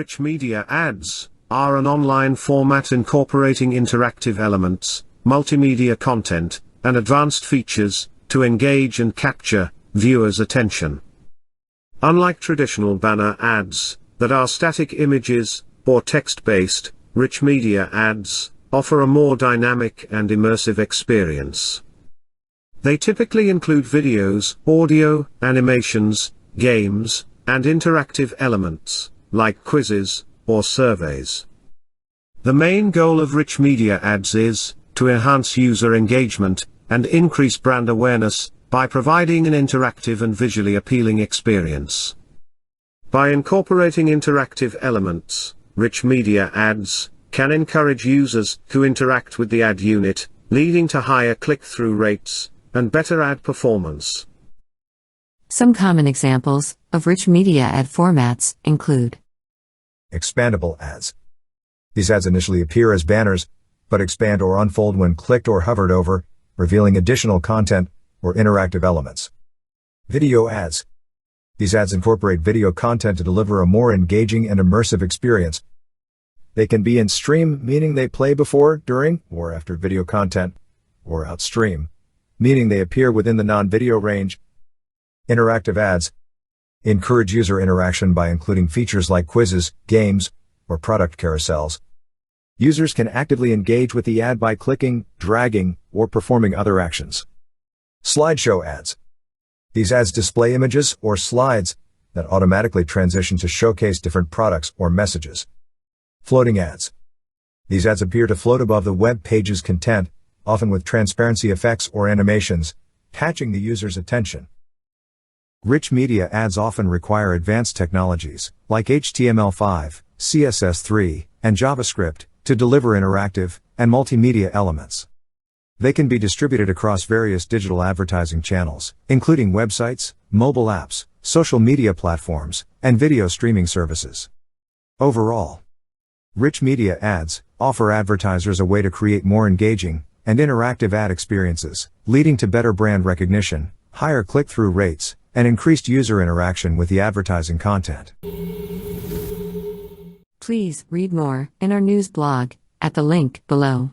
Rich media ads are an online format incorporating interactive elements, multimedia content, and advanced features to engage and capture viewers' attention. Unlike traditional banner ads that are static images or text-based, rich media ads offer a more dynamic and immersive experience. They typically include videos, audio, animations, games, and interactive elements, like quizzes or surveys. The main goal of rich media ads is to enhance user engagement and increase brand awareness by providing an interactive and visually appealing experience. By incorporating interactive elements, rich media ads can encourage users to interact with the ad unit, leading to higher click-through rates and better ad performance. Some common examples of rich media ad formats include Expandable ads. These ads initially appear as banners, but expand or unfold when clicked or hovered over, revealing additional content or interactive elements. Video ads. These ads incorporate video content to deliver a more engaging and immersive experience. They can be in-stream, meaning they play before, during, or after video content, or outstream, meaning they appear within the non-video range. Interactive ads encourage user interaction by including features like quizzes, games, or product carousels. Users can actively engage with the ad by clicking, dragging, or performing other actions. Slideshow ads. These ads display images or slides that automatically transition to showcase different products or messages. Floating ads. These ads appear to float above the web page's content, often with transparency effects or animations, catching the user's attention. Rich media ads often require advanced technologies, like HTML5, CSS3, and JavaScript, to deliver interactive and multimedia elements. They can be distributed across various digital advertising channels, including websites, mobile apps, social media platforms, and video streaming services. Overall, rich media ads offer advertisers a way to create more engaging and interactive ad experiences, leading to better brand recognition, higher click-through rates, and increased user interaction with the advertising content. Please read more in our news blog at the link below.